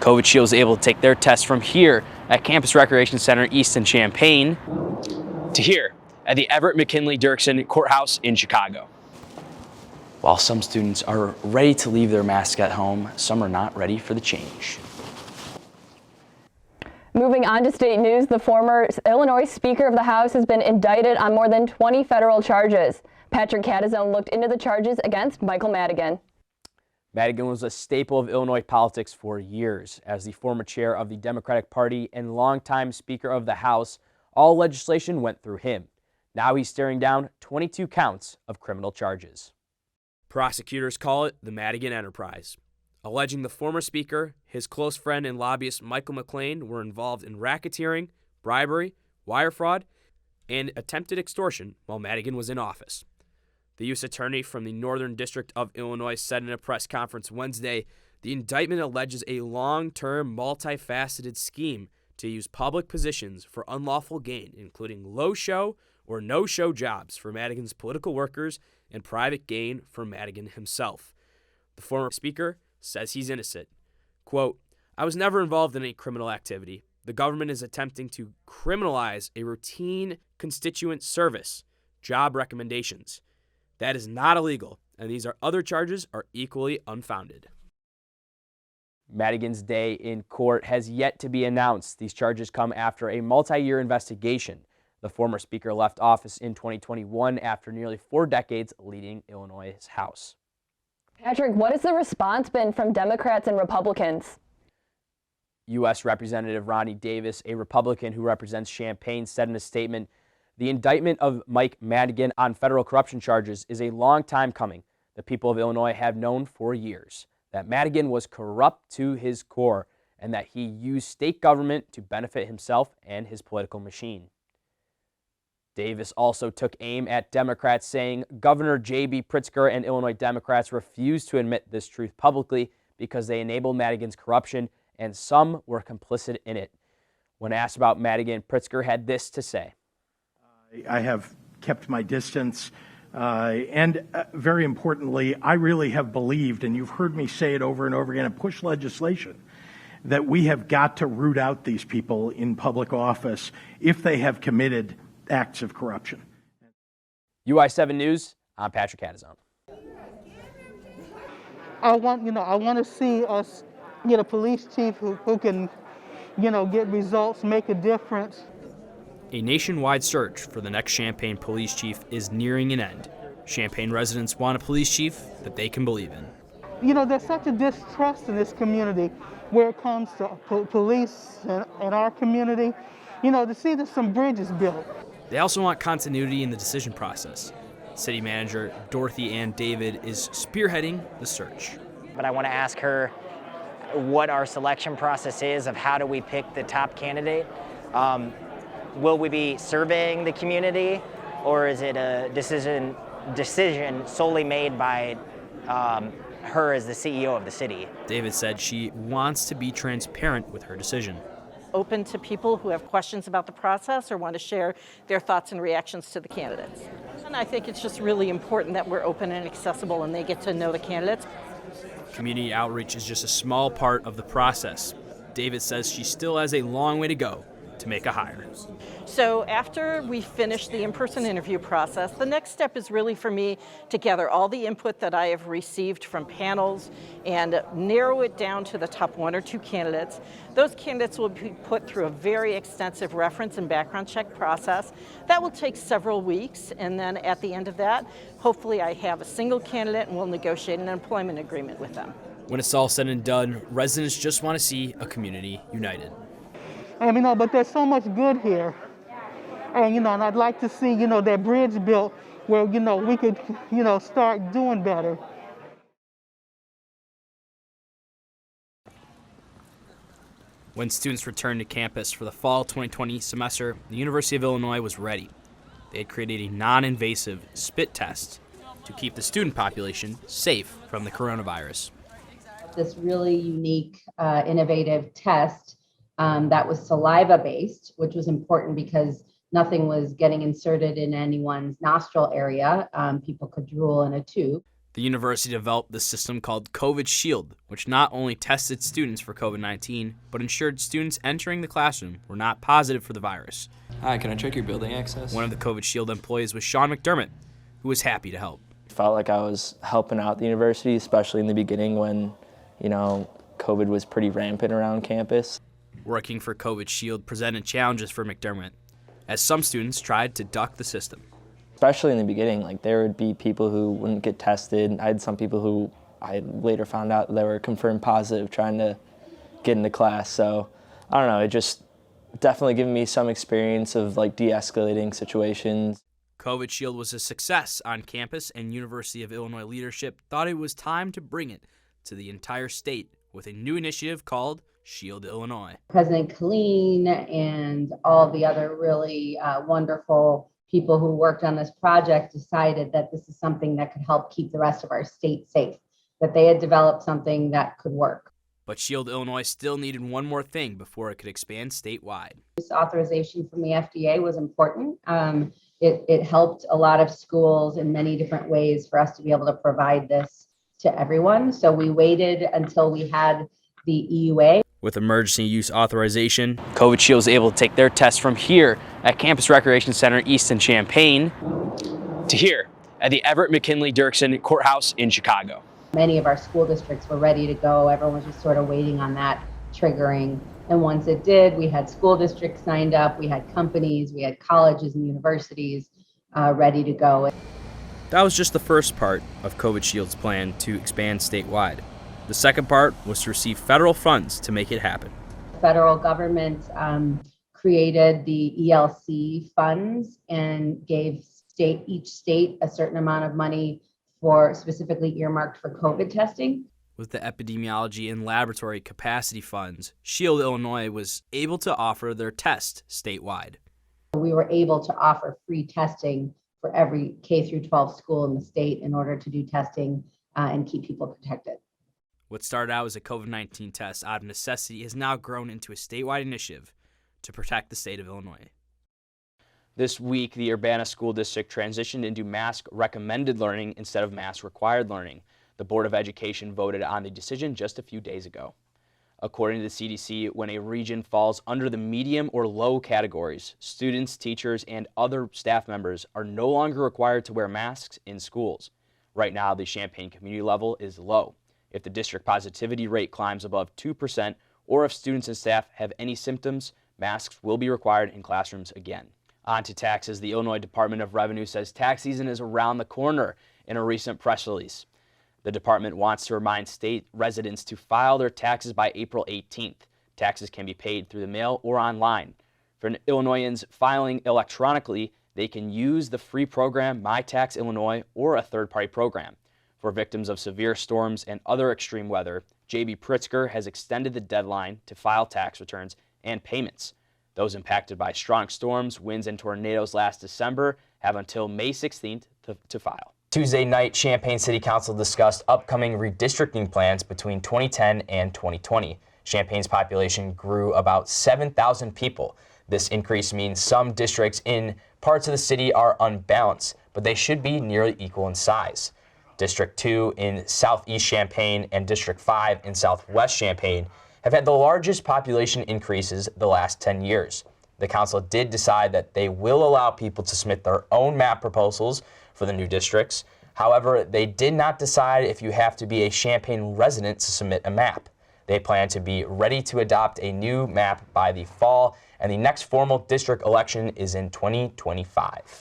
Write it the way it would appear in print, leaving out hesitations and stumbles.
COVID Shield was able to take their test from here at Campus Recreation Center East in Champaign to here at the Everett McKinley Dirksen Courthouse in Chicago. While some students are ready to leave their mask at home, some are not ready for the change. Moving on to state news, the former Illinois Speaker of the House has been indicted on more than 20 federal charges. Patrick Catezone looked into the charges against Michael Madigan. Madigan was a staple of Illinois politics for years. As the former chair of the Democratic Party and longtime Speaker of the House, all legislation went through him. Now he's staring down 22 counts of criminal charges. Prosecutors call it the Madigan Enterprise, alleging the former speaker, his close friend and lobbyist Michael McLean were involved in racketeering, bribery, wire fraud, and attempted extortion while Madigan was in office. The U.S. Attorney from the Northern District of Illinois said in a press conference Wednesday, the indictment alleges a long-term, multifaceted scheme to use public positions for unlawful gain, including low-show or no-show jobs for Madigan's political workers and private gain for Madigan himself. The former speaker says he's innocent. Quote, "I was never involved in any criminal activity. The government is attempting to criminalize a routine constituent service, job recommendations. That is not illegal, and these other charges are equally unfounded." Madigan's day in court has yet to be announced. These charges come after a multi-year investigation. The former speaker left office in 2021 after nearly 4 decades leading Illinois' House. Patrick, what has the response been from Democrats and Republicans? U.S. Representative Ronnie Davis, a Republican who represents Champaign, said in a statement, "The indictment of Mike Madigan on federal corruption charges is a long time coming. The people of Illinois have known for years that Madigan was corrupt to his core and that he used state government to benefit himself and his political machine." Davis also took aim at Democrats, saying Governor J.B. Pritzker and Illinois Democrats refused to admit this truth publicly because they enabled Madigan's corruption and some were complicit in it. When asked about Madigan, Pritzker had this to say. I have kept my distance, and very importantly, I really have believed, and you've heard me say it over and over again, and push legislation, that we have got to root out these people in public office if they have committed acts of corruption. UI7 News, I'm Patrick Catezone. I want to see us get a police chief who can, get results, make a difference. A nationwide search for the next Champaign police chief is nearing an end. Champaign residents want a police chief that they can believe in. There's such a distrust in this community where it comes to police and our community, to see that some bridges built. They also want continuity in the decision process. City Manager Dorothy Ann David is spearheading the search. But I want to ask her what our selection process is of how do we pick the top candidate. Will we be surveying the community, or is it a decision solely made by her as the CEO of the city? David said she wants to be transparent with her decision. Open to people who have questions about the process or want to share their thoughts and reactions to the candidates. And I think it's just really important that we're open and accessible and they get to know the candidates. Community outreach is just a small part of the process. David says she still has a long way to go to make a hire. So after we finish the in-person interview process, the next step is really for me to gather all the input that I have received from panels and narrow it down to the top 1 or 2 candidates. Those candidates will be put through a very extensive reference and background check process. That will take several weeks, and then at the end of that, hopefully I have a single candidate and we'll negotiate an employment agreement with them. When it's all said and done, residents just want to see a community united. But there's so much good here. And, and I'd like to see, that bridge built where, we could, start doing better. When students returned to campus for the fall 2020 semester, the University of Illinois was ready. They had created a non-invasive spit test to keep the student population safe from the coronavirus. This really unique, innovative test that was saliva-based, which was important because nothing was getting inserted in anyone's nostril area. People could drool in a tube. The university developed the system called COVID Shield, which not only tested students for COVID-19, but ensured students entering the classroom were not positive for the virus. Hi, can I check your building access? One of the COVID Shield employees was Sean McDermott, who was happy to help. Felt like I was helping out the university, especially in the beginning when, COVID was pretty rampant around campus. Working for COVID Shield presented challenges for McDermott, as some students tried to duck the system. Especially in the beginning, there would be people who wouldn't get tested. I had some people who I later found out they were confirmed positive trying to get into class. So, I don't know, it just definitely given me some experience of de-escalating situations. COVID Shield was a success on campus, and University of Illinois leadership thought it was time to bring it to the entire state with a new initiative called Shield Illinois. President Colleen and all the other really wonderful people who worked on this project decided that this is something that could help keep the rest of our state safe, that they had developed something that could work. But Shield Illinois still needed one more thing before it could expand statewide. This authorization from the FDA was important. It helped a lot of schools in many different ways for us to be able to provide this to everyone. So we waited until we had the EUA. With emergency use authorization, COVID Shield was able to take their tests from here at Campus Recreation Center East in Champaign to here at the Everett McKinley Dirksen Courthouse in Chicago. Many of our school districts were ready to go. Everyone was just sort of waiting on that triggering. And once it did, we had school districts signed up, we had companies, we had colleges and universities ready to go. That was just the first part of COVID Shield's plan to expand statewide. The second part was to receive federal funds to make it happen. The federal government created the ELC funds and gave each state a certain amount of money for specifically earmarked for COVID testing. With the epidemiology and laboratory capacity funds, Shield Illinois was able to offer their test statewide. We were able to offer free testing for every K through 12 school in the state in order to do testing and keep people protected. What started out as a COVID-19 test out of necessity has now grown into a statewide initiative to protect the state of Illinois. This week, the Urbana School District transitioned into mask-recommended learning instead of mask-required learning. The Board of Education voted on the decision just a few days ago. According to the CDC, when a region falls under the medium or low categories, students, teachers, and other staff members are no longer required to wear masks in schools. Right now, the Champaign community level is low. If the district positivity rate climbs above 2%, or if students and staff have any symptoms, masks will be required in classrooms again. On to taxes. The Illinois Department of Revenue says tax season is around the corner in a recent press release. The department wants to remind state residents to file their taxes by April 18th. Taxes can be paid through the mail or online. For Illinoisans filing electronically, they can use the free program My Tax Illinois or a third-party program. For victims of severe storms and other extreme weather, J.B. Pritzker has extended the deadline to file tax returns and payments. Those impacted by strong storms, winds, and tornadoes last December have until May 16th to file. Tuesday night, Champaign City Council discussed upcoming redistricting plans between 2010 and 2020. Champaign's population grew about 7,000 people. This increase means some districts in parts of the city are unbalanced, but they should be nearly equal in size. District 2 in southeast Champaign and District 5 in southwest Champaign have had the largest population increases the last 10 years. The council did decide that they will allow people to submit their own map proposals for the new districts. However, they did not decide if you have to be a Champaign resident to submit a map. They plan to be ready to adopt a new map by the fall, and the next formal district election is in 2025.